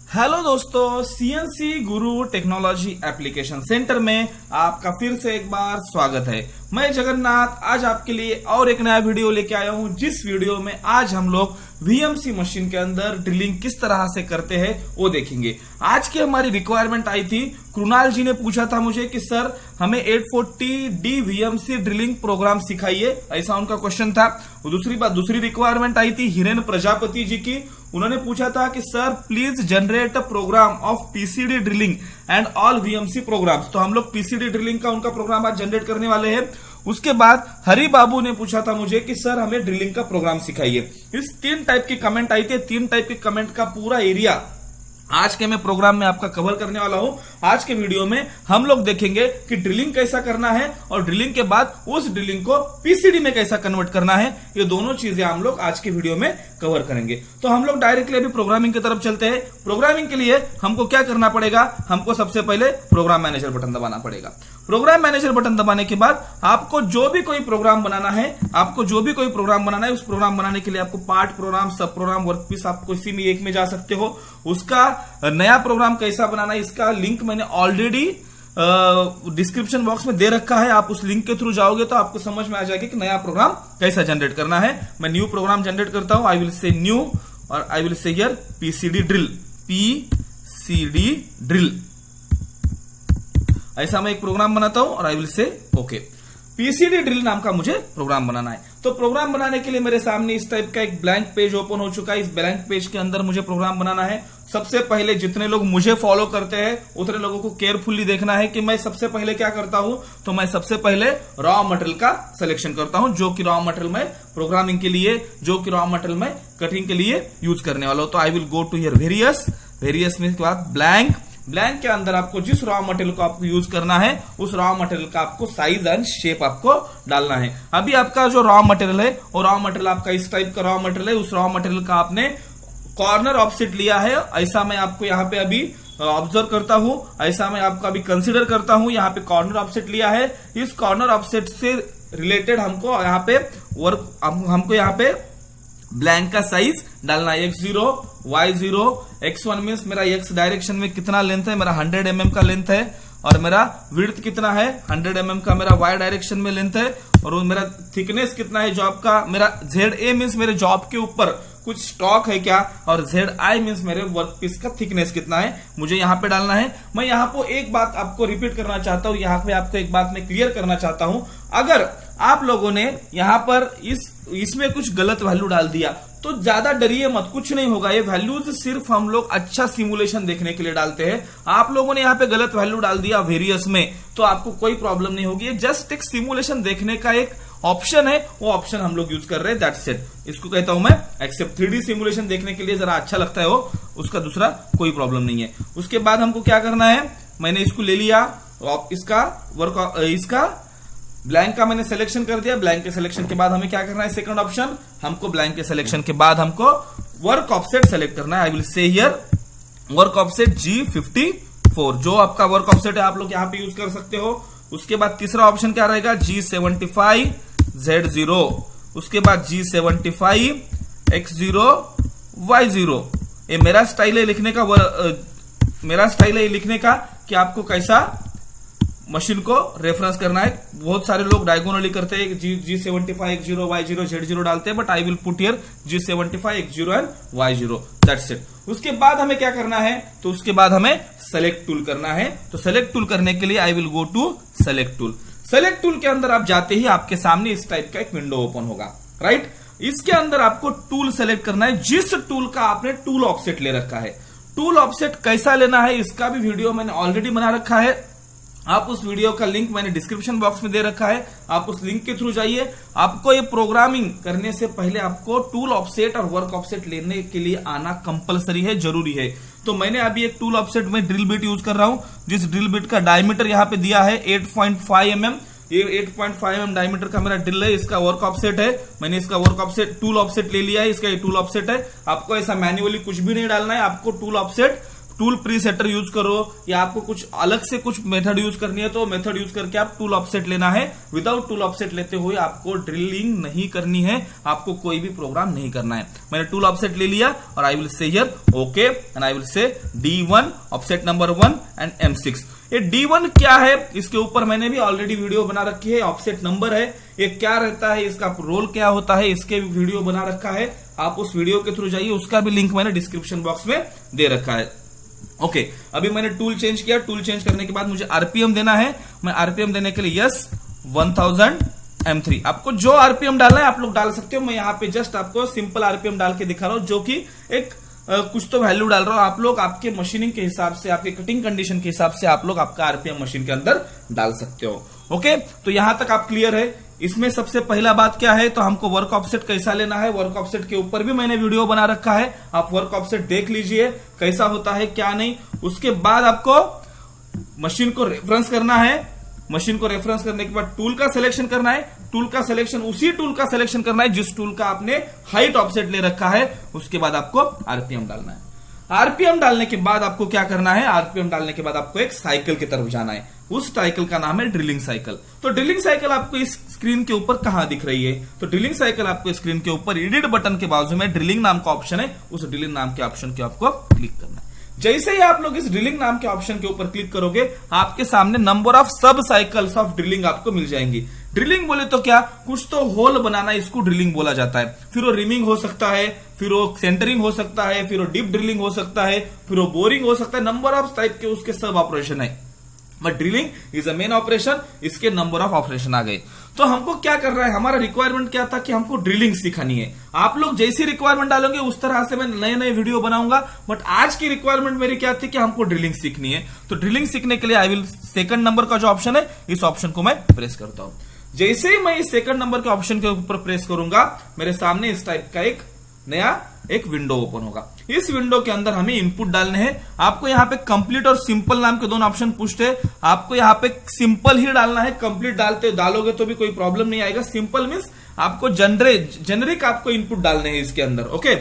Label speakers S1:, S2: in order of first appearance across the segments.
S1: Hello दोस्तों, CNC गुरु technology application centre में आपका फिर से एक बार स्वागत है। मैं जगन्नाथ आज आपके लिए और एक नया वीडियो लेके आया हूं, जिस वीडियो में आज हम लोग वीएमसी मशीन के अंदर ड्रिलिंग किस तरह से करते हैं वो देखेंगे। आज की हमारी रिक्वायरमेंट आई थी, कृणाल जी ने पूछा था मुझे कि सर हमें 840D वीएमसी ड्रिलिंग प्रोग्राम सिखाइए, ऐसा उनका क्वेश्चन था। दूसरी रिक्वायरमेंट आई थी हिरेन प्रजापति जी की, उन्होंने पूछा था कि sir please generate a program of PCD drilling and all VMC programs. तो हम लोग पीसीडी ड्रिलिंग का उनका प्रोग्राम आज जनरेट करने वाले हैं। उसके बाद हरि बाबू ने पूछा था मुझे कि सर हमें ड्रिलिंग का प्रोग्राम सिखाइए। इस 3 टाइप की कमेंट आई थी। 3 टाइप के कमेंट का पूरा एरिया आज के मैं प्रोग्राम में आपका कवर करने वाला हूं। आज के वीडियो में हम लोग देखेंगे कि ड्रिलिंग कैसा करना है और ड्रिलिंग के बाद उस ड्रिलिंग को पीसीडी में कैसा कन्वर्ट करना है। ये दोनों चीजें हम लोग आज के वीडियो में कवर करेंगे। तो हम लोग डायरेक्टली अभी प्रोग्रामिंग की तरफ चलते हैं। प्रोग्रामिंग के लिए हमको क्या करना पड़ेगा, हमको सबसे पहले प्रोग्राम मैनेजर बटन दबाना पड़ेगा। प्रोग्राम मैनेजर बटन दबाने के बाद आपको जो भी कोई प्रोग्राम बनाना है, उस प्रोग्राम बनाने के लिए आपको पार्ट प्रोग्राम, सब प्रोग्राम, वर्कपीस, आप किसी भी एक में जा सकते हो। उसका नया प्रोग्राम कैसा बनाना है इसका लिंक मैंने ऑलरेडी डिस्क्रिप्शन बॉक्स में दे रखा है। आप उस लिंक के थ्रू जाओगे तो आपको समझ में आ जाएगा कि नया प्रोग्राम कैसा जनरेट करना है। मैं न्यू प्रोग्राम जनरेट करता हूं। आई विल से न्यू और आई will say here PCD drill. ऐसा मैं एक प्रोग्राम बनाता हूं और आई विल से ओके। पीसीडी ड्रिल नाम का मुझे प्रोग्राम बनाना है। तो प्रोग्राम बनाने के लिए मेरे सामने इस टाइप का एक ब्लैंक पेज ओपन हो चुका है। इस ब्लैंक पेज के अंदर मुझे प्रोग्राम बनाना है। सबसे पहले जितने लोग मुझे फॉलो करते हैं उतने लोगों को केयरफुली देखना है कि मैं सबसे पहले क्या करता हूं। तो मैं सबसे पहले रॉ मटेरियल का सिलेक्शन करता हूं, जो कि रॉ मटेरियल में प्रोग्रामिंग के लिए, जो कि रॉ मटेरियल में कटिंग के लिए यूज करने वाला हूं। तो I will go to here various में के बाद ब्लैंक के अंदर आपको जिस रॉ मटेरियल को आपको यूज करना है उस रॉ मटेरियल का आपको साइज एंड शेप आपको डालना है। अभी आपका जो रॉ मटेरियल है वो रॉ मटेरियल आपका इस टाइप का रॉ मटेरियल है। उस रॉ मटेरियल का आपने कॉर्नर ऑफसेट लिया है, ऐसा मैं आपको यहाँ पे अभी ऑब्जर्व करता हूं, ऐसा मैं आपको अभी कंसीडर करता हूं। यहाँ पे कॉर्नर ऑफसेट लिया है। इस कॉर्नर ऑफसेट से रिलेटेड हमको यहाँ पे ब्लैंक का साइज डालना है। x0, y0, x1 मीन्स मेरा x डायरेक्शन में कितना लेंथ है, मेरा 100 mm का लेंथ है। और मेरा विड्थ कितना है, 100 mm का मेरा y डायरेक्शन में लेंथ है। और मेरा थिकनेस कितना है जॉब का, मेरा ZA मीन्स मेरे जॉब के ऊपर कुछ स्टॉक है क्या, और ZI मीन्स मेरे वर्कपीस का थिकनेस कितना है, मुझे यहाँ पे डालना है। मैं यहाँ पे एक बात आपको रिपीट करना चाहता हूँ, यहाँ पे आपको एक बात मैं क्लियर करना चाहता हूँ। अगर आप लोगों ने यहाँ पर इसमें कुछ गलत वैल्यू डाल दिया तो ज्यादा डरिए मत, कुछ नहीं होगा। ये वैल्यूज सिर्फ हम लोग अच्छा सिमुलेशन देखने के लिए डालते हैं। आप लोगों ने यहाँ पे गलत वैल्यू डाल दिया वेरियस में तो आपको कोई प्रॉब्लम नहीं होगी। जस्ट एक सिमुलेशन देखने का एक ऑप्शन है, वो ऑप्शन हम लोग यूज कर रहे हैं, दैट्स इट। इसको कहता हूं मैं एक्सेप्ट। 3D सिमुलेशन देखने के लिए जरा अच्छा लगता है वो, उसका दूसरा कोई प्रॉब्लम नहीं है। उसके बाद हमको क्या करना है, मैंने इसको ले लिया, इसका ब्लैंक का मैंने सिलेक्शन कर दिया। ब्लैंक के सिलेक्शन के बाद हमें क्या करना है, सेकंड ऑप्शन, हमको ब्लैंक के सिलेक्शन के बाद हमको वर्क ऑफसेट सेलेक्ट करना है। आई will say here work offset G54, जो आपका वर्क ऑफसेट है आप लोग यहाँ पे यूज कर सकते हो। उसके बाद तीसरा ऑप्शन क्या रहेगा, G75 Z0। उसके बाद G75 X0 Y0। ये मेरा स्टाइल है लिखने का कि आपको कैसा मशीन को रेफरेंस करना है। बहुत सारे लोग डायगोनली करते हैं, G75 X0 Y0 Z0 डालते हैं, but I will put here G75 X0 and Y0, that's it. उसके बाद हमें क्या करना है, तो उसके बाद हमें सेलेक्ट टूल करना है। तो सेलेक्ट टूल करने के लिए I will go to select tool. Select tool के अंदर आप जाते ही आपके सामने इस टाइप का एक विंडो ओपन होगा, राइट। इसके अंदर आपको टूल सेलेक्ट करना है, जिस टूल का आपने टूल ऑफसेट ले रखा है। टूल ऑफसेट कैसा लेना है इसका भी वीडियो मैंने ऑलरेडी बना रखा है। आप उस वीडियो का लिंक मैंने डिस्क्रिप्शन बॉक्स में दे रखा है, आप उस लिंक के थ्रू जाइए। आपको ये प्रोग्रामिंग करने से पहले आपको टूल ऑफसेट और वर्क ऑफसेट लेने के लिए आना कंपलसरी है, जरूरी है। तो मैंने अभी एक टूल ऑफसेट में ड्रिल बिट यूज कर रहा हूं, जिस ड्रिल बिट का डायमीटर यहाँ पे दिया है 8.5 mm। ये 8.5 mm डायमीटर का मेरा ड्रिल है, इसका वर्क ऑफसेट है। मैंने इसका वर्क ऑफसेट टूल ऑफसेट ले लिया है, इसका ये टूल ऑफसेट है। आपको ऐसा मैन्युअली कुछ भी नहीं डालना है, आपको टूल ऑफसेट टूल प्रीसेटर यूज करो या आपको कुछ अलग से कुछ मेथड यूज करनी है तो मेथड यूज करके आप टूल ऑफसेट लेना है। विदाउट टूल ऑफसेट लेते हुए आपको ड्रिलिंग नहीं करनी है, आपको कोई भी प्रोग्राम नहीं करना है। मैंने टूल ऑफसेट ले लिया और आई will say here okay and I will से D1 offset number 1 and M6। ये D1 क्या है, इसके ऊपर मैंने भी ऑलरेडी वीडियो बना रखी है। ऑफसेट नंबर है, ये क्या रहता है, इसका रोल क्या होता है, इसके वीडियो बना रखा है। आप उस वीडियो के थ्रू जाइए, उसका भी लिंक मैंने डिस्क्रिप्शन बॉक्स में दे रखा है। ओके, अभी मैंने टूल चेंज किया। टूल चेंज करने के बाद मुझे आरपीएम देना है। मैं आरपीएम देने के लिए यस 1000 M3, आपको जो आरपीएम डालना है आप लोग डाल सकते हो। मैं यहाँ पे जस्ट आपको सिंपल आरपीएम डाल के दिखा रहा हूं, जो कि एक कुछ तो वैल्यू डाल रहा हूं। आप लोग आपके मशीनिंग के हिसाब से, आपके कटिंग कंडीशन के हिसाब से आप लोग आपका आरपीएम मशीन के अंदर डाल सकते हो। ओके, तो यहां तक आप क्लियर है। इसमें सबसे पहला बात क्या है, तो हमको वर्क ऑफसेट कैसा लेना है। वर्क ऑफसेट के ऊपर भी मैंने वीडियो बना रखा है, आप वर्क ऑफसेट देख लीजिए कैसा होता है क्या नहीं। उसके बाद आपको मशीन को रेफरेंस करना है। मशीन को रेफरेंस करने के बाद टूल का सिलेक्शन करना है। टूल का सिलेक्शन उसी टूल का सिलेक्शन करना है जिस टूल का आपने हाइट ऑफसेट ले रखा है। उसके बाद आपको आरपीएम डालना है। आरपीएम डालने के बाद आपको क्या करना है, आरपीएम डालने के बाद आपको एक साइकिल की तरफ जाना है। उस साइकिल का नाम है ड्रिलिंग साइकिल। तो ड्रिलिंग साइकिल आपको इस स्क्रीन के ऊपर कहां दिख रही है, तो ड्रिलिंग साइकिल आपको स्क्रीन के ऊपर एडिट बटन के बाजू में ड्रिलिंग नाम का ऑप्शन है। उस ड्रिलिंग नाम के ऑप्शन के आपको क्लिक करना है। जैसे ही आप लोग इस ड्रिलिंग नाम के ऑप्शन के ऊपर क्लिक करोगे, आपके सामने नंबर ऑफ सब साइकिल्स ऑफ ड्रिलिंग आपको मिल जाएंगी। ड्रिलिंग बोले तो क्या, कुछ तो होल बनाना, इसको ड्रिलिंग बोला जाता है। फिर वो रिमिंग हो सकता है, फिर वो सेंटरिंग हो सकता है, फिर वो डीप ड्रिलिंग हो सकता है, फिर वो बोरिंग हो सकता है। नंबर ऑफ टाइप के उसके सब ऑपरेशन है, but drilling is a main operation. इसके नंबर ऑफ ऑपरेशन आ गए। तो हमको क्या कर रहा है, हमारा रिक्वायरमेंट क्या था कि हमको ड्रिलिंग सिखानी है। आप लोग जैसी रिक्वायरमेंट डालोगे उस तरह से मैं नए नए वीडियो बनाऊंगा, बट आज की रिक्वायरमेंट मेरी क्या थी कि हमको ड्रिलिंग सीखनी है। तो ड्रिलिंग सीखने के लिए आई विल सेकंड नंबर का जो ऑप्शन है, इस ऑप्शन को मैं प्रेस करता हूं। जैसे ही मैं इस सेकंड नंबर के ऑप्शन के ऊपर प्रेस करूंगा, मेरे सामने इस टाइप का एक नया एक विंडो ओपन होगा। इस विंडो के अंदर हमें इनपुट डालने हैं। आपको यहाँ पे कंप्लीट और सिंपल नाम के दोनों ऑप्शन पूछते हैं। आपको यहाँ पे सिंपल ही डालना है। कंप्लीट डालोगे तो भी कोई प्रॉब्लम नहीं आएगा। सिंपल मीन्स आपको जेनरिक आपको इनपुट डालने हैं इसके अंदर। ओके,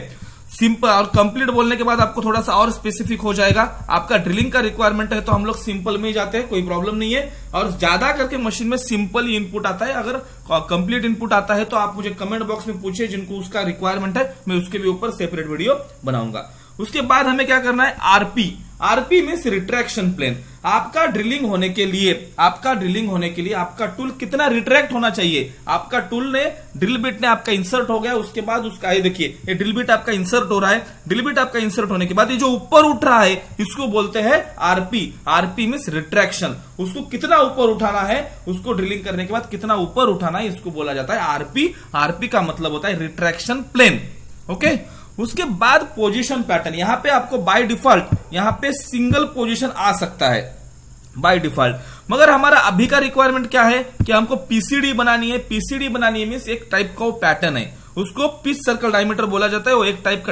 S1: सिंपल और कंप्लीट बोलने के बाद आपको थोड़ा सा और स्पेसिफिक हो जाएगा। आपका ड्रिलिंग का रिक्वायरमेंट है तो हम लोग सिंपल में ही जाते हैं, कोई प्रॉब्लम नहीं है। और ज्यादा करके मशीन में सिंपल ही इनपुट आता है। अगर कंप्लीट इनपुट आता है तो आप मुझे कमेंट बॉक्स में पूछिए, जिनको उसका रिक्वायरमेंट है मैं उसके भी ऊपर सेपरेट वीडियो बनाऊंगा। उसके बाद हमें क्या करना है, RP. RP means retraction plane. आपका ड्रिलिंग होने के लिए आपका टूल कितना रिट्रैक्ट होना चाहिए। आपका टूल ने ड्रिल बिट ने आपका इंसर्ट हो गया, उसके बाद उसका ये देखिए, ये ड्रिल बिट आपका इंसर्ट हो रहा है। ड्रिल बिट आपका इंसर्ट होने के बाद ये जो ऊपर उठ रहा है इसको बोलते हैं आरपी। RP means retraction. उसको कितना ऊपर उठाना है, उसको ड्रिलिंग करने के बाद कितना ऊपर उठाना है, इसको बोला जाता है आरपी। आरपी का मतलब होता है रिट्रैक्शन प्लेन। ओके, उसके बाद पोजीशन पैटर्न। यहां पे आपको बाय डिफॉल्ट यहां पे सिंगल पोजीशन आ सकता है बाय डिफॉल्ट, मगर हमारा अभी का रिक्वायरमेंट क्या है कि हमको पीसीडी बनानी है। पीसीडी बनानी है मीन्स एक टाइप का वो पैटर्न है, उसको पिच सर्कल डायमीटर बोला जाता है। वो एक टाइप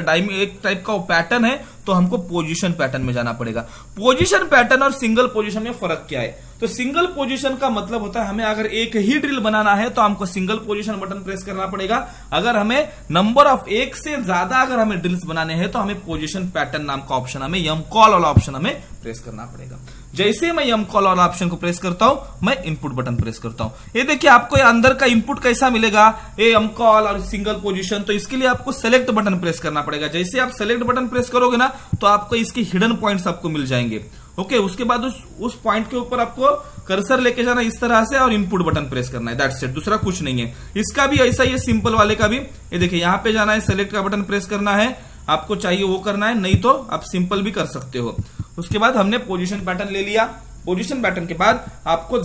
S1: का वो पैटर्न है। तो हमको पोजीशन पैटर्न में जाना पड़ेगा। पोजीशन पैटर्न और सिंगल पोजीशन में फर्क क्या है, तो सिंगल पोजीशन का मतलब होता है हमें अगर एक ही ड्रिल बनाना है तो हमको सिंगल पोजीशन बटन प्रेस करना पड़ेगा। अगर हमें नंबर ऑफ एक से ज्यादा अगर हमें ड्रिल्स बनाने हैं तो हमें पोजीशन पैटर्न नाम का ऑप्शन, हमें यम कॉल वाला ऑप्शन हमें प्रेस करना पड़ेगा। जैसे मैं यम कॉल वाला ऑप्शन को प्रेस करता हूं, मैं इनपुट बटन प्रेस करता हूं। ये देखिए आपको अंदर का इनपुट कैसा मिलेगा, ये यम कॉल और सिंगल पोजीशन। तो इसके लिए आपको सेलेक्ट बटन प्रेस करना पड़ेगा। जैसे आप सेलेक्ट बटन प्रेस करोगे ना तो आपको इसके हिडन पॉइंट्स आपको मिल जाएंगे। ओके, उसके बाद उस पॉइंट के ऊपर आपको कर्सर लेके जाना इस तरह से और इनपुट बटन प्रेस करना है। दैट्स इट, दूसरा कुछ नहीं है। इसका भी ऐसा ही है, सिंपल वाले का भी। ये देखिए यहाँ पे जाना है, सेलेक्ट का बटन प्रेस करना है, आपको चाहिए वो करना है, नहीं तो आप सिंपल भी कर सकते हो। उसके बाद हमने पोजीशन पैटर्न ले लिया। पोजीशन पैटर्न के बाद आपको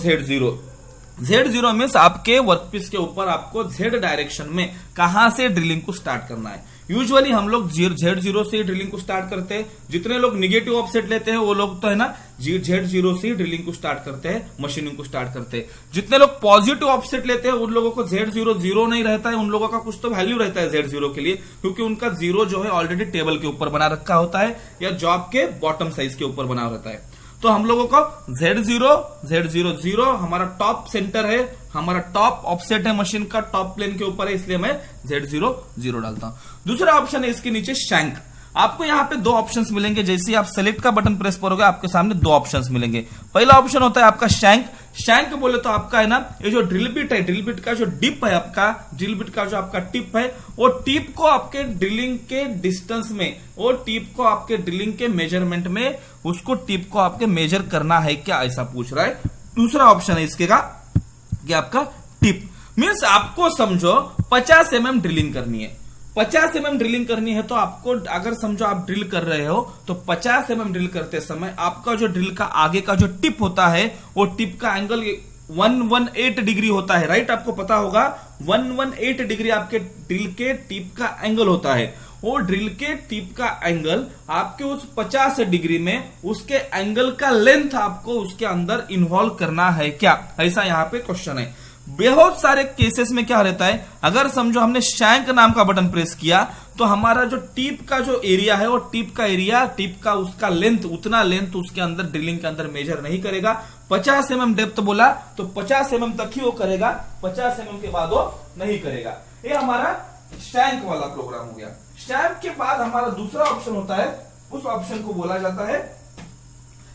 S1: Z0 मीन्स आपके वर्कपीस के ऊपर आपको Z डायरेक्शन में कहां से ड्रिलिंग को स्टार्ट करना है। यूजुअली हम लोग Z0 से ड्रिलिंग को स्टार्ट करते हैं। जितने लोग निगेटिव ऑफसेट लेते हैं वो लोग तो है ना Z0 से ड्रिलिंग को स्टार्ट करते हैं, मशीनिंग को स्टार्ट करते हैं। जितने लोग पॉजिटिव ऑफसेट लेते हैं उन लोगों को Z0 जीरो नहीं रहता है, उन लोगों का कुछ तो वैल्यू रहता है Z0 के लिए, क्योंकि उनका जीरो जो है ऑलरेडी टेबल के ऊपर बना रखा होता है या जॉब के बॉटम साइज के ऊपर बना रहता है। तो हम लोगों को Z0 हमारा टॉप सेंटर है, हमारा टॉप ऑफसेट है, मशीन का टॉप प्लेन के ऊपर है, इसलिए मैं Z0 डालता हूं। दूसरा ऑप्शन है इसके नीचे शैंक। आपको यहाँ पे दो ऑप्शंस मिलेंगे। जैसे ही आप सेलेक्ट का बटन प्रेस करोगे आपके सामने दो ऑप्शंस मिलेंगे। पहला ऑप्शन होता है आपका शैंक। शैंक बोले तो आपका है ना, ये जो ड्रिल बिट है, ड्रिल बिट का जो डिप है आपका, ड्रिल बिट का जो आपका टिप है, वो टिप को आपके ड्रिलिंग के डिस्टेंस में, वो टिप को आपके ड्रिलिंग के मेजरमेंट में, उसको टिप को आपके मेजर करना है क्या, ऐसा पूछ रहा है। दूसरा ऑप्शन है इसके का कि आपका टिप मीन्स आपको समझो 50 mm ड्रिलिंग करनी है। 50 mm ड्रिलिंग करनी है तो आपको, अगर समझो आप ड्रिल कर रहे हो तो 50 mm ड्रिल करते समय आपका जो ड्रिल का आगे का जो टिप होता है, वो टिप का एंगल 118 डिग्री होता है, राइट। आपको पता होगा 118 डिग्री आपके ड्रिल के टिप का एंगल होता है। वो ड्रिल के टिप का एंगल आपके उस 50 डिग्री में, उसके एंगल का लेंथ आपको उसके अंदर इन्वॉल्व करना है क्या, ऐसा यहाँ पे क्वेश्चन है। बहुत सारे केसेस में क्या रहता है, अगर समझो हमने शैंक नाम का बटन प्रेस किया तो हमारा जो टिप का जो एरिया है, वो टिप का एरिया, टिप का उसका लेंथ, उतना लेंथ उसके अंदर ड्रिलिंग के अंदर मेजर नहीं करेगा। 50 mm डेप्थ बोला तो 50 mm तक ही वो करेगा, 50 mm के बाद वो नहीं करेगा। ये हमारा शैंक वाला प्रोग्राम हो गया। शैंक के बाद हमारा दूसरा ऑप्शन होता है, उस ऑप्शन को बोला जाता है,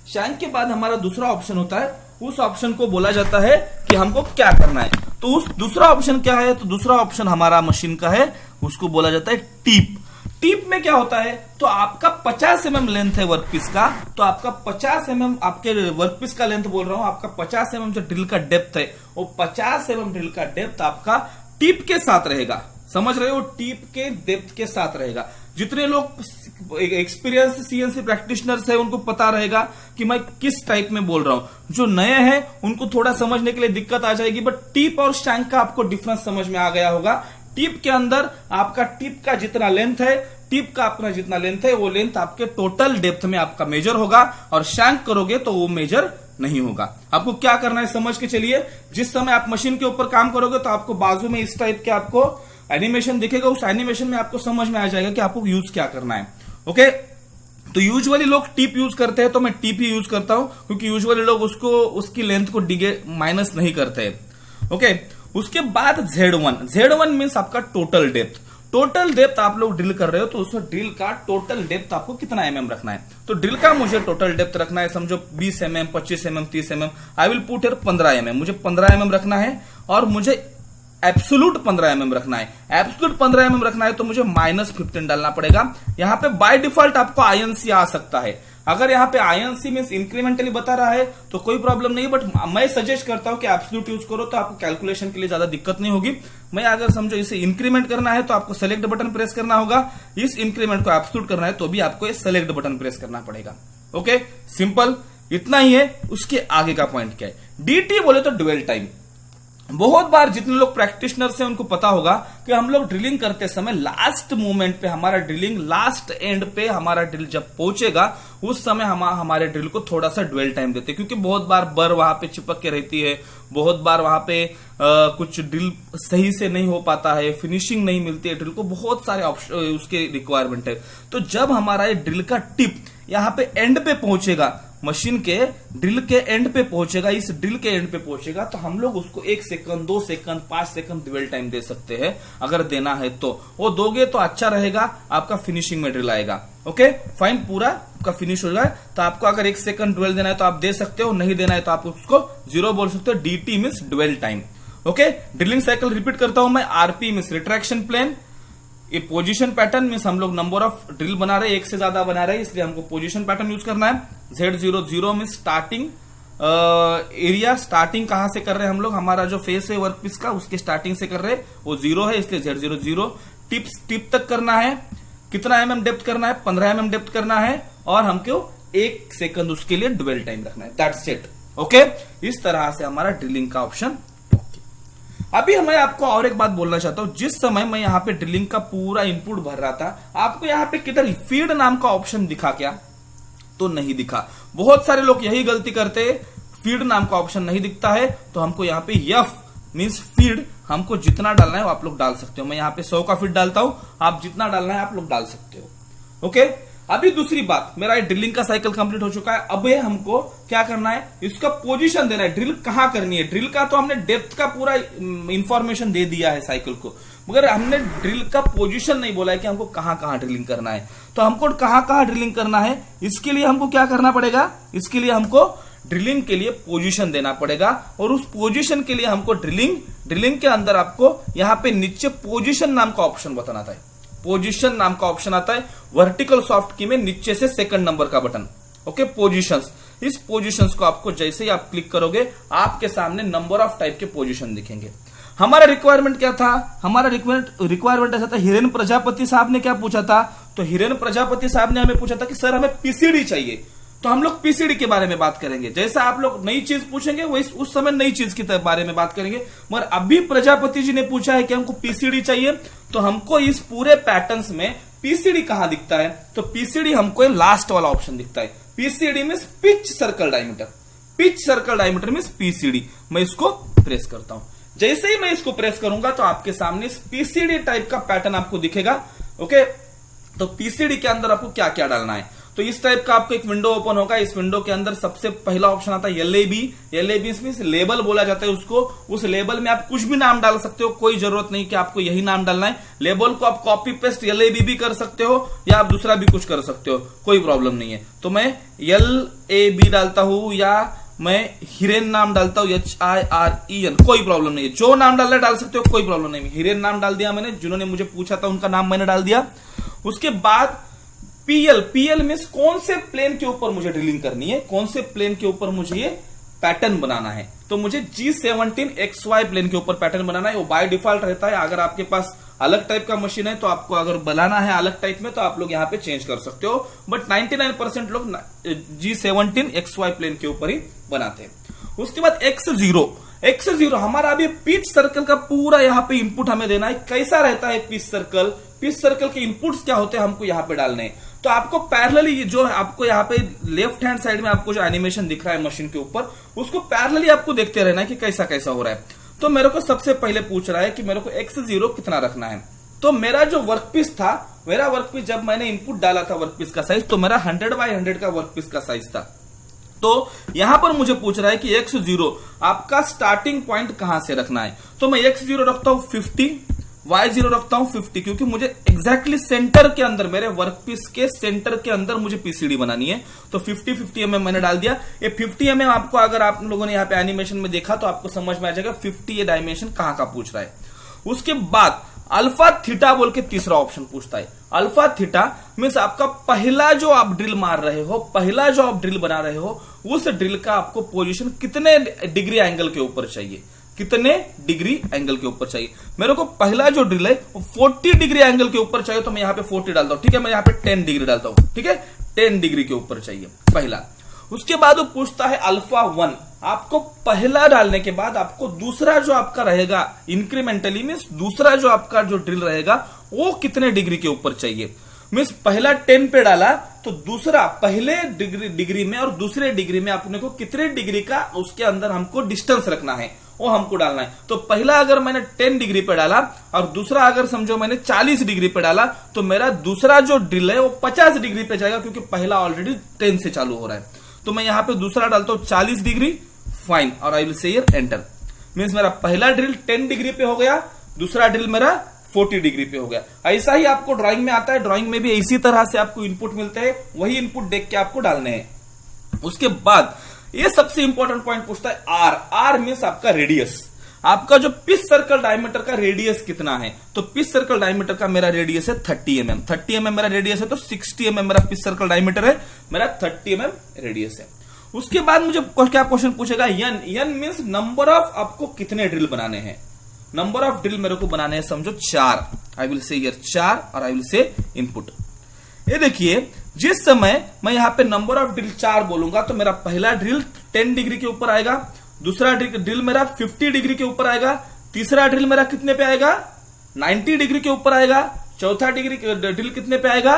S1: शैंक के बाद हमारा दूसरा ऑप्शन होता है, उस ऑप्शन को बोला जाता है कि हमको क्या करना है। तो उस दूसरा ऑप्शन क्या है, तो दूसरा ऑप्शन हमारा मशीन का है, उसको बोला जाता है टिप। टिप में क्या होता है, तो आपका 50 mm लेंथ है वर्कपीस का, तो आपका 50 mm आपके वर्कपीस का लेंथ बोल रहा हूं, आपका 50 mm जो ड्रिल का डेप्थ है, वो 50 mm ड्रिल का डेप्थ आपका टिप के साथ रहेगा। समझ रहे हो, टिप के डेप्थ के साथ रहेगा। जितने लोग एक्सपीरियंस सीएनसी प्रैक्टिशनर्स है उनको पता रहेगा कि मैं किस टाइप में बोल रहा हूं। जो नए हैं उनको थोड़ा समझने के लिए दिक्कत आ जाएगी, बट टिप और शैंक का आपको डिफरेंस समझ में आ गया होगा। टिप के अंदर आपका टिप का जितना लेंथ है, टिप का अपना जितना लेंथ है, वो लेंथ आपके टोटल डेप्थ में आपका मेजर होगा, और शैंक करोगे तो वो मेजर नहीं होगा। आपको क्या करना है समझ के चलिए। जिस समय आप मशीन के ऊपर काम करोगे तो आपको बाजू में इस टाइप के आपको एनिमेशन दिखेगा, उस एनिमेशन में आपको समझ में आ जाएगा कि आपको यूज क्या करना है। ओके, तो यूजुअली लोग टिप यूज करते हैं, तो मैं टिप ही यूज करता हूं, क्योंकि यूजुअली लोग उसको, उसकी लेंथ को माइनस नहीं करते हैं। ओके, उसके बाद Z1 मीन्स आपका टोटल डेप्थ। टोटल डेप्थ आप लोग ड्रिल कर रहे हो तो उसमें ड्रिल का टोटल डेप्थ आपको कितना mm रखना है। तो ड्रिल का मुझे टोटल डेप्थ रखना है, समझो 20 mm, 25 mm, 30 mm, I will put here 15 mm। मुझे 15 mm रखना है, और मुझे एब्सोल्यूट 15 mm रखना है। एब्सोल्यूट 15 mm रखना है तो मुझे -15 डालना पड़ेगा। यहाँ पे बाय डिफॉल्ट आपको INC आ सकता है। अगर यहाँ पे INC मींस इंक्रीमेंटली बता रहा है तो कोई प्रॉब्लम नहीं, बट मैं सजेस्ट करता हूं कि एब्सोल्यूट यूज करो, तो आपको कैलकुलेशन के लिए ज्यादा दिक्कत नहीं होगी। मैं अगर समझो इसे इंक्रीमेंट करना है तो आपको सेलेक्ट बटन प्रेस करना होगा, इस इंक्रीमेंट को एब्सोल्यूट करना है तो भी आपको सेलेक्ट बटन प्रेस करना पड़ेगा। ओके, सिंपल इतना ही है। उसके आगे का पॉइंट क्या है, DT बोले तो ड्वेल टाइम। बहुत बार जितने लोग प्रैक्टिशनर्स हैं उनको पता होगा कि हम लोग ड्रिलिंग करते समय लास्ट मोमेंट पे, हमारा ड्रिलिंग लास्ट एंड पे हमारा ड्रिल जब पहुंचेगा उस समय हम हमारे ड्रिल को थोड़ा सा ड्वेल टाइम देते हैं, क्योंकि बहुत बार बर वहां पे चिपक के रहती है, बहुत बार वहां पे कुछ ड्रिल सही से नहीं हो पाता है, फिनिशिंग नहीं मिलती है ड्रिल को, बहुत सारे ऑप्शन उसके रिक्वायरमेंट है। तो जब हमारा ये ड्रिल का टिप यहाँ पे एंड पे पहुंचेगा, मशीन के ड्रिल के एंड पे पहुंचेगा, इस ड्रिल के एंड पे पहुंचेगा, तो हम लोग उसको 1 second, 2 second, 5 second dwell time दे सकते हैं। अगर देना है तो वो दोगे तो अच्छा रहेगा, आपका फिनिशिंग में ड्रिल आएगा। ओके फाइन, पूरा आपका फिनिश हो जाए। तो आपको अगर 1 सेकंड ड्वेल देना है तो आप दे सकते हो, नहीं देना है तो आप उसको 0 बोल सकते हो। DT means dwell time. Okay, drilling cycle repeat करता हूं मैं। RP means retraction plane. ये पोजीशन पैटर्न मीन्स हम लोग नंबर ऑफ ड्रिल बना रहे हैं, 1 से ज्यादा बना रहे हैं, इसलिए हमको पोजीशन पैटर्न यूज करना है। Z00 means starting area, starting कहां से कर रहे हैं हम लोग, हमारा जो फेस है वर्कपीस का उसके स्टार्टिंग से कर रहे हैं, वो 0 है, इसलिए Z00। टिप तक करना है, कितना mm डेप्थ करना है, 15 mm डेप्थ करना है, और हमको 1 सेकंड उसके लिए ड्वेल टाइम रखना है। That's it. ओके, इस तरह से हमारा ड्रिलिंग का ऑप्शन। अभी मैं आपको और एक बात बोलना चाहता हूं, जिस समय मैं यहाँ पे ड्रिलिंग का पूरा इनपुट भर रहा था, आपको यहाँ पे किधर फीड नाम का ऑप्शन दिखा क्या, तो नहीं दिखा। बहुत सारे लोग यही गलती करते हैं, फीड नाम का ऑप्शन नहीं दिखता है, तो हमको यहाँ पे F मीन्स फीड, हमको जितना डालना है वो आप लोग डाल सकते हो। मैं यहाँ पे 100 का फीड डालता हूं, आप जितना डालना है आप लोग डाल सकते हो। ओके, अभी दूसरी बात, मेरा ये ड्रिलिंग का साइकिल कंप्लीट हो चुका है। अब ये हमको क्या करना है, इसका पोजीशन देना है, ड्रिल कहां करनी है। ड्रिल का तो हमने डेप्थ का पूरा इंफॉर्मेशन दे दिया है साइकिल को, मगर हमने ड्रिल का पोजीशन नहीं बोला है कि हमको कहां कहां ड्रिलिंग करना है। तो हमको कहां कहां ड्रिलिंग करना है, इसके लिए हमको क्या करना पड़ेगा, इसके लिए हमको ड्रिलिंग के लिए पोजीशन देना पड़ेगा। और उस पोजीशन के लिए हमको ड्रिलिंग के अंदर आपको यहां पे नीचे पोजीशन नाम का ऑप्शन बताना था। पोजीशन नाम का ऑप्शन आता है वर्टिकल सॉफ्ट की में, नीचे से सेकंड नंबर का बटन, ओके, पोजीशंस। इस पोजीशंस को आपको जैसे ही आप क्लिक करोगे, आपके सामने नंबर ऑफ टाइप के पोजीशन दिखेंगे। हमारा रिक्वायरमेंट क्या था, हमारा रिक्वायरमेंट ऐसा था, हिरेन प्रजापति साहब ने क्या पूछा था, तो हिरेन प्रजापति साहब ने हमें पूछा था कि सर हमें पीसीडी चाहिए। तो हम लोग पीसीडी के बारे में बात करेंगे। जैसा आप लोग नई चीज पूछेंगे वो उस समय नई चीज के बारे में बात करेंगे। मगर अभी प्रजापति जी ने पूछा है कि हमको पीसीडी चाहिए, तो हमको इस पूरे पैटर्न्स में पीसीडी कहां दिखता है, तो पीसीडी हमको लास्ट वाला ऑप्शन दिखता है। PCD means pitch circle diameter, pitch circle diameter means PCD. मैं इसको प्रेस करता हूं, जैसे ही मैं इसको प्रेस करूंगा तो आपके सामने पीसीडी टाइप का पैटर्न आपको दिखेगा। ओके, तो पीसीडी के अंदर आपको क्या क्या डालना है, तो इस टाइप का आपको एक विंडो ओपन होगा। इस विंडो के अंदर सबसे पहला ऑप्शन आता है एलएबी। एलएबी मींस लेबल बोला जाता है उसको। उस लेबल में आप कुछ भी नाम डाल सकते हो, कोई जरूरत नहीं कि आपको यही नाम डालना है। लेबल को आप कॉपी पेस्ट एलएबी भी कर सकते हो या आप दूसरा भी कुछ कर सकते हो, कोई प्रॉब्लम नहीं है। तो मैं एलएबी डालता हूं या मैं हिरेन नाम डालता हूं, HIREN, कोई प्रॉब्लम नहीं है। जो नाम डालना डाल सकते हो, कोई प्रॉब्लम नहीं है। हिरेन नाम डाल दिया मैंने, जिन्होंने मुझे पूछा था उनका नाम मैंने डाल दिया। उसके बाद पीएल मींस कौन से प्लेन के ऊपर मुझे ड्रिलिंग करनी है, कौन से प्लेन के ऊपर मुझे ये पैटर्न बनाना है। तो मुझे G17XY प्लेन के ऊपर पैटर्न बनाना है। वो बाय डिफॉल्ट रहता है। अगर आपके पास अलग टाइप का मशीन है तो आपको अगर बनाना है अलग टाइप में तो आप लोग यहाँ पे चेंज कर सकते हो, बट 99% लोग G17XY प्लेन के ऊपर ही बनाते हैं। उसके बाद X0 हमारा अभी पिच सर्कल का पूरा यहाँ पे इनपुट हमें देना है। कैसा रहता है पिच सर्कल, पिच सर्कल के इनपुट्स क्या होते हैं हमको यहाँ पे डालने हैं। तो आपको पैरेलली जो आपको यहाँ पे लेफ्ट हैंड साइड में आपको जो एनिमेशन दिख रहा है मशीन के ऊपर, उसको पैरेलली आपको देखते रहना है कि कैसा कैसा हो रहा है। तो मेरे को सबसे पहले पूछ रहा है कि मेरे को X0 कितना रखना है। तो मेरा जो वर्कपीस था, मेरा वर्कपीस जब मैंने इनपुट डाला था वर्कपीस का साइज, तो मेरा 100x100 का वर्कपीस का साइज था। तो यहां पर मुझे पूछ रहा है कि X0 आपका स्टार्टिंग पॉइंट कहां से रखना है। तो मैं X0 रखता हूं 50, Y0 रखता हूं 50, क्योंकि मुझे एग्जैक्टली सेंटर के अंदर, मेरे वर्कपीस के सेंटर के अंदर मुझे पीसीडी बनानी है। तो 50 mm मैंने डाल दिया। ये 50 mm आपको, अगर आप लोगों ने यहाँ पे एनिमेशन में देखा तो आपको समझ में आ जाएगा 50 ये डायमेंशन कहां का पूछ रहा है। उसके बाद अल्फा थीटा बोल के तीसरा ऑप्शन पूछता है। अल्फा थीटा मीन्स आपका पहला जो आप ड्रिल मार रहे हो, पहला जो आप ड्रिल बना रहे हो, उस ड्रिल का आपको पोजीशन कितने डिग्री एंगल के ऊपर चाहिए, कितने डिग्री एंगल के ऊपर चाहिए। मेरे को पहला जो ड्रिल है वो 40 डिग्री एंगल के ऊपर चाहिए, तो मैं यहाँ पे 40 डालता हूं। ठीक है, मैं यहाँ पे 10 डिग्री डालता हूं। ठीक है, 10 डिग्री के ऊपर चाहिए पहला। उसके बाद वो पूछता है अल्फा 1। आपको पहला डालने के बाद आपको दूसरा जो आपका रहेगा इंक्रीमेंटली मीन्स दूसरा जो आपका जो ड्रिल रहेगा वो कितने डिग्री के ऊपर चाहिए। मीन्स पहला 10 पे डाला तो दूसरा पहले डिग्री में और दूसरे डिग्री में अपने को कितने डिग्री का उसके अंदर हमको डिस्टेंस रखना है वो हमको डालना है। तो पहला अगर मैंने 10 डिग्री पे डाला और दूसरा अगर समझो मैंने 40 डिग्री पे डाला, तो मेरा दूसरा जो ड्रिल है वो 50 डिग्री पे जाएगा, क्योंकि पहला ऑलरेडी 10 से चालू हो रहा है। तो मैं यहां पे दूसरा डालता हूं 40 डिग्री, फाइन, और आई will say here enter. Means मेरा पहला ड्रिल 10 डिग्री पे हो गया, दूसरा ड्रिल मेरा 40 डिग्री पे हो गया। ऐसा ही आपको ड्राइंग में आता है। ड्राइंग में भी इसी तरह से आपको इनपुट मिलते हैं, वही इनपुट देख के आपको डालने हैं। उसके बाद ये सबसे इंपॉर्टेंट पॉइंट पूछता है आर मींस आपका रेडियस। आपका जो पिच सर्कल डायमीटर का रेडियस कितना है। तो पिच सर्कल डायमीटर का मेरा रेडियस है 30 mm। 30 mm मेरा रेडियस है, तो 60 mm मेरा पिच सर्कल डायमीटर है, मेरा 30 mm रेडियस है। उसके बाद मुझे क्या क्वेश्चन पूछेगा, एन मींस नंबर ऑफ आपको कितने ड्रिल बनाने हैं। नंबर ऑफ ड्रिल मेरे को बनाने हैं समझो 4। आई विल से हियर 4 और आई विल से इनपुट। ये देखिए, जिस समय मैं यहां पे नंबर ऑफ ड्रिल 4 बोलूंगा तो मेरा पहला ड्रिल 10 डिग्री के ऊपर आएगा, दूसरा ड्रिल मेरा 50 डिग्री के ऊपर आएगा, तीसरा ड्रिल मेरा कितने पे आएगा 90 डिग्री के ऊपर आएगा, चौथा ड्रिल कितने पे आएगा,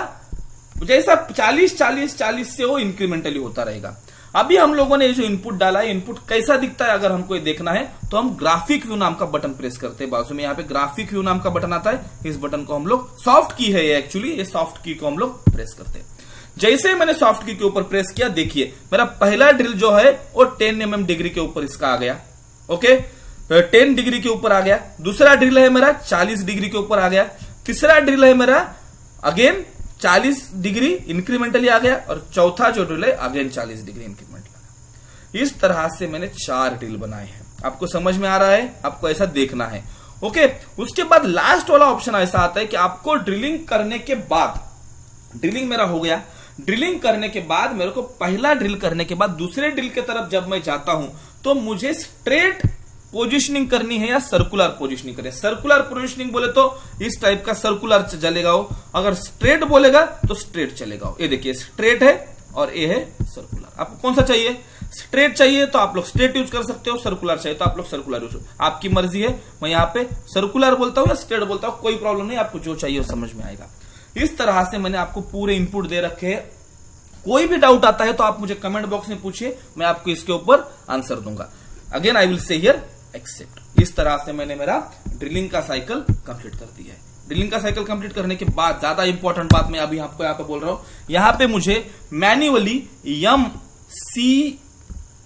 S1: जैसा 40 से वो इंक्रीमेंटली होता रहेगा। अभी हम लोगों ने जो इनपुट डाला है, इनपुट कैसा दिखता है अगर हमको ये देखना है तो हम ग्राफिक व्यू नाम का बटन प्रेस करते हैं। बाजू में यहाँ पे ग्राफिक व्यू नाम का बटन आता है, इस बटन को हम लोग, सॉफ्ट की है ये एक्चुअली, ये सॉफ्ट की को हम लोग प्रेस करते हैं। जैसे ही मैंने सॉफ्ट की के ऊपर प्रेस किया, देखिए मेरा पहला ड्रिल जो है वो 10 mm डिग्री के ऊपर इसका आ गया। ओके, 10 डिग्री के ऊपर आ गया। दूसरा ड्रिल है मेरा 40 डिग्री के ऊपर आ गया। तीसरा ड्रिल है मेरा अगेन 40 डिग्री इंक्रीमेंटली आ गया, और चौथा जो ड्रिल है अगेन 40 डिग्री इंक्रीमेंटली आ गया। इस तरह से मैंने 4 ड्रिल बनाए हैं। आपको समझ में आ रहा है? आपको ऐसा देखना है। ओके, उसके बाद लास्ट वाला ऑप्शन ऐसा आता है कि आपको ड्रिलिंग करने के बाद, ड्रिलिंग मेरा हो गया, ड्रिलिंग करने के बाद मेरे को पहला ड्रिल करने के बाद दूसरे ड्रिल की तरफ जब मैं जाता हूं तो मुझे स्ट्रेट पोजीशनिंग करनी है या सर्कुलर पोजीशनिंग करनी है। सर्कुलर पोजीशनिंग बोले तो इस टाइप का सर्कुलर चलेगा वो, अगर स्ट्रेट बोलेगा तो स्ट्रेट चलेगा। ये देखिए स्ट्रेट है और ये है सर्कुलर। आपको कौन सा चाहिए? स्ट्रेट चाहिए तो आप लोग स्ट्रेट यूज कर सकते हो, सर्कुलर चाहिए तो आप लोग सर्कुलर यूज, आपकी मर्जी है। मैं यहाँ पे सर्कुलर बोलता हूँ या स्ट्रेट बोलता हूँ, कोई प्रॉब्लम नहीं, आपको जो चाहिए वो समझ में आएगा। इस तरह से मैंने आपको पूरे इनपुट दे रखे हैं। कोई भी डाउट आता है तो आप मुझे कमेंट बॉक्स में पूछिए, मैं आपको इसके ऊपर आंसर दूंगा। Again I will say here accept. इस तरह से मैंने मेरा ड्रिलिंग का साइकिल कंप्लीट कर दिया है। ड्रिलिंग का साइकिल कंप्लीट करने के बाद ज्यादा इंपॉर्टेंट बात मैं अभी आपको यहाँ पे बोल रहा हूं, यहाँ पे मुझे मैन्युअली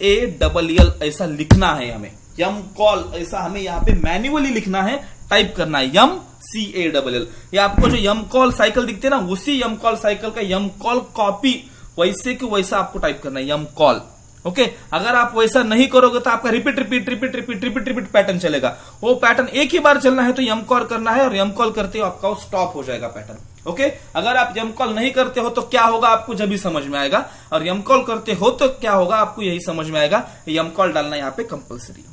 S1: MCALL ऐसा लिखना है। हमें MCALL ऐसा हमें यहाँ पे मैन्युअली लिखना है, टाइप करना है MCALL। ये आपको जो MCALL साइकिल दिखते हैं ना, उसी MCALL साइकिल का MCALL कॉपी वैसे कि वैसा आपको टाइप करना है MCALL। ओके, अगर आप वैसा नहीं करोगे तो आपका repeat repeat repeat repeat repeat repeat pattern चलेगा। वो पैटर्न एक ही बार चलना है तो MCALL करना है, और MCALL करते हो आपका स्टॉप हो जाएगा पैटर्न। ओके, अगर आप MCALL नहीं करते हो तो क्या होगा आपको जब भी समझ में आएगा, और MCALL करते हो तो क्या होगा आपको यही समझ में आएगा। MCALL डालना यहाँ पे कंपलसरी है।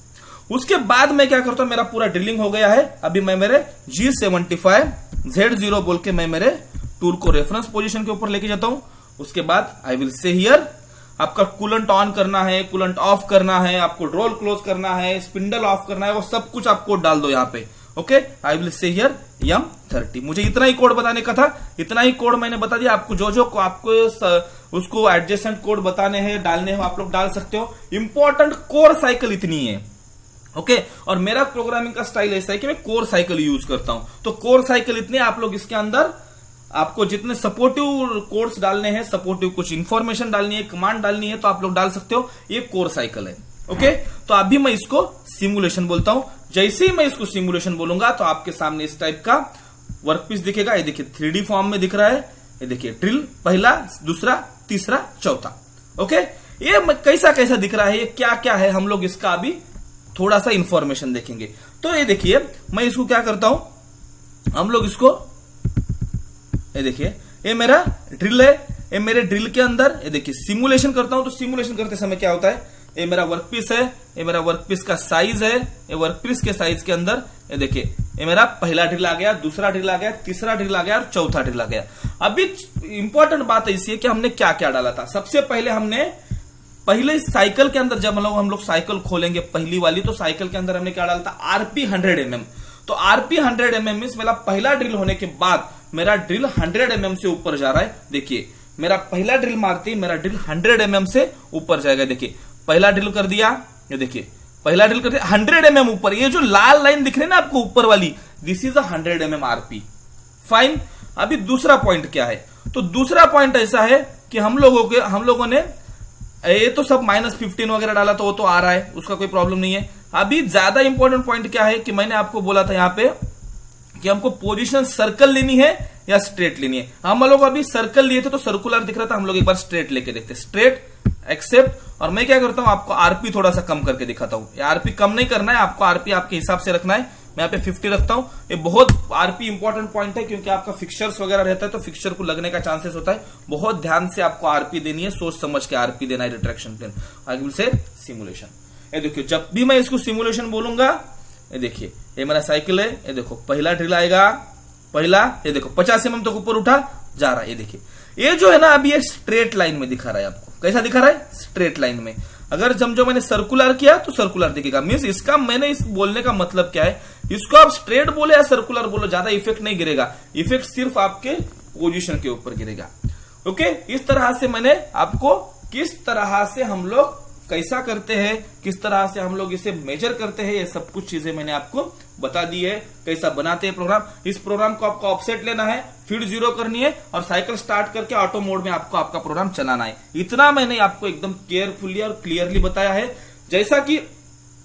S1: उसके बाद मैं क्या करता हूं, मेरा पूरा ड्रिलिंग हो गया है। अभी मैं मेरे G75 Z0 बोल के मैं मेरे टूल को रेफरेंस पोजीशन के ऊपर लेके जाता हूं। उसके बाद आई विल से हियर, आपका कूलेंट ऑन करना है, कूलेंट ऑफ करना है, आपको रोल क्लोज करना है, स्पिंडल ऑफ करना है, वो सब कुछ आप कोड डाल दो यहाँ पे। Okay, I will say here M30। मुझे इतना ही कोड बताने का था, इतना ही कोड मैंने बता दिया। आपको जो जो आपको उसको एडजेसेंट कोड बताने हैं, डालने हैं, आप लोग डाल सकते हो। इंपॉर्टेंट कोर साइकिल इतनी है। ओके, और मेरा प्रोग्रामिंग का स्टाइल ऐसा है कि मैं कोर साइकिल यूज करता हूं, तो कोर साइकिल इतने आप लोग इसके अंदर आपको जितने सपोर्टिव कोड्स डालने हैं, सपोर्टिव कुछ इंफॉर्मेशन डालनी है, कमांड डालनी है, तो आप लोग डाल सकते हो। ये कोर साइकिल है। ओके, तो अभी मैं इसको सिमुलेशन बोलता हूं। जैसे ही मैं इसको सिमुलेशन बोलूंगा तो आपके सामने इस टाइप का वर्कपीस दिखेगा। ये देखिए 3D फॉर्म में दिख रहा है। ये देखिए ड्रिल पहला, दूसरा, तीसरा, चौथा। ओके, ये कैसा कैसा दिख रहा है, ये क्या क्या है, हम लोग इसका अभी थोड़ा सा इंफॉर्मेशन देखेंगे। तो ये देखिए मैं इसको क्या करता हूं, हम लोग इसको, ये देखिए ये मेरा ड्रिल है। ये मेरे ड्रिल के अंदर ये देखिए सिमुलेशन करता हूं। तो सिमुलेशन करते समय क्या होता है, ये मेरा वर्कपीस है, ये मेरा वर्कपीस का साइज है। ये वर्कपीस के साइज के अंदर ये देखिए ये मेरा पहला ड्रिल आ गया, दूसरा ड्रिल आ गया, तीसरा ड्रिल आ गया और चौथा ड्रिल आ गया। अभी इंपॉर्टेंट बात ऐसी है कि हमने क्या क्या डाला था। सबसे पहले हमने पहले साइकिल के अंदर, जब हम लोग साइकिल खोलेंगे पहली वाली, तो साइकिल के अंदर हमने क्या डाला था, RP 100 mm। तो RP 100 mm मींस मेरा पहला ड्रिल होने के बाद मेरा ड्रिल 100 mm से ऊपर जा रहा है। देखिए मेरा पहला ड्रिल मारते ही मेरा ड्रिल 100 mm से ऊपर जाएगा। देखिए पहला ड्रिल कर दिया, ये देखिए पहला ड्रिल कर दिया 100 mm ऊपर। ये जो लाल लाइन दिख रही है ना आपको ऊपर वाली, this is 100 mm RP। Fine. अभी दूसरा पॉइंट क्या है, तो दूसरा पॉइंट ऐसा है कि हम लोगों ने ये तो सब -15 वगैरह डाला तो वो तो आ रहा है, उसका कोई प्रॉब्लम नहीं है। अभी ज्यादा इंपॉर्टेंट पॉइंट क्या है कि मैंने आपको बोला था यहाँ पे कि हमको पोजीशन सर्कल लेनी है या स्ट्रेट लेनी है। हम लोग अभी सर्कल लिए थे तो सर्कुलर दिख रहा था, हम लोग एक बार स्ट्रेट लेके देखते। Straight, accept. और मैं क्या करता हूं, आपको RP थोड़ा सा कम करके दिखाता हूं। RP कम नहीं करना है आपको, RP आपके हिसाब से रखना है। मैं यहाँ पे 50 रखता हूं। ये बहुत RP इंपॉर्टेंट पॉइंट है क्योंकि आपका फिक्सर्स वगैरह रहता है तो फिक्सर को लगने का चांसेस होता है। बहुत ध्यान से आपको RP देनी है, सोच समझ के RP देना है। Retraction plane, I will see simulation. ये देखिए जब भी मैं इसको सिमुलेशन बोलूंगा, ये देखिए ये मेरा साइकिल है। ये देखो पहला ड्रिल आएगा, पहला, ये देखो 50 mm तक ऊपर उठा जा रहा है। ये देखिए ये जो है ना अभी ये स्ट्रेट लाइन में दिखा रहा है आपको। कैसा दिखा रहा है, स्ट्रेट लाइन में। अगर जो मैंने सर्कुलर किया तो सर्कुलर दिखेगा। मींस इसका मैंने इस बोलने का मतलब क्या है, इसको आप स्ट्रेट बोले या सर्कुलर बोलो, ज्यादा इफेक्ट नहीं गिरेगा। इफेक्ट सिर्फ आपके पोजीशन के ऊपर गिरेगा। ओके, इस तरह से मैंने आपको किस तरह से हम लोग कैसा करते हैं, किस तरह से हम लोग इसे मेजर करते हैं, ये सब कुछ चीजें मैंने आपको बता दी है। कैसा बनाते हैं प्रोग्राम, इस प्रोग्राम को आपको ऑफसेट लेना है, फीड 0 करनी है और साइकिल स्टार्ट करके ऑटो मोड में आपको आपका प्रोग्राम चलाना है। इतना मैंने आपको एकदम केयरफुली और क्लियरली बताया है। जैसा कि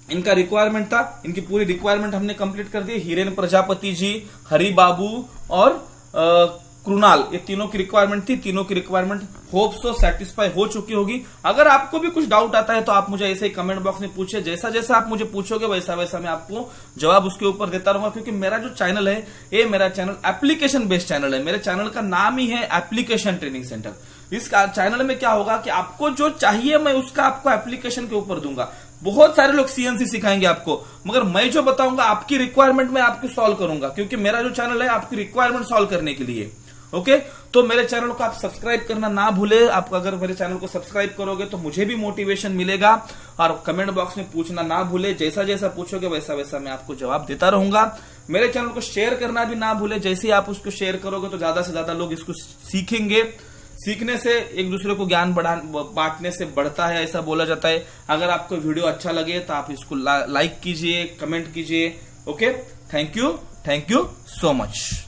S1: इनका रिक्वायरमेंट था, इनकी पूरी रिक्वायरमेंट हमने कंप्लीट कर दी। हिरेन प्रजापति जी, हरि बाबू और कृणाल, ये तीनों की रिक्वायरमेंट थी। तीनों की रिक्वायरमेंट होप सो सेटिस्फाई हो चुकी होगी। अगर आपको भी कुछ डाउट आता है तो आप मुझे ऐसे ही कमेंट बॉक्स में पूछिए। जैसा जैसा आप मुझे पूछोगे वैसा वैसा मैं आपको जवाब उसके ऊपर देता रहूंगा, क्योंकि मेरा जो चैनल है ये मेरा चैनल एप्लीकेशन बेस्ड चैनल है। मेरे चैनल का नाम ही है एप्लीकेशन ट्रेनिंग सेंटर। इस चैनल में क्या होगा कि आपको जो चाहिए मैं उसका आपको एप्लीकेशन के ऊपर दूंगा। बहुत सारे लोग सीएनसी सिखाएंगे आपको, मगर मैं जो बताऊंगा आपकी रिक्वायरमेंट में आपको सॉल्व करूंगा, क्योंकि मेरा जो चैनल है आपकी रिक्वायरमेंट सॉल्व करने के लिए। ओके, तो मेरे चैनल को आप सब्सक्राइब करना ना भूले। आप अगर मेरे चैनल को सब्सक्राइब करोगे तो मुझे भी मोटिवेशन मिलेगा। और कमेंट बॉक्स में पूछना ना भूले, जैसा जैसा पूछोगे वैसा वैसा मैं आपको जवाब देता रहूंगा। मेरे चैनल को शेयर करना भी ना भूले। जैसे ही आप उसको शेयर करोगे तो ज्यादा से ज्यादा लोग इसको सीखेंगे। सीखने से एक दूसरे को ज्ञान बांटने से बढ़ता है, ऐसा बोला जाता है। अगर आपको वीडियो अच्छा लगे तो आप इसको लाइक कीजिए, कमेंट कीजिए। Okay, thank you so much.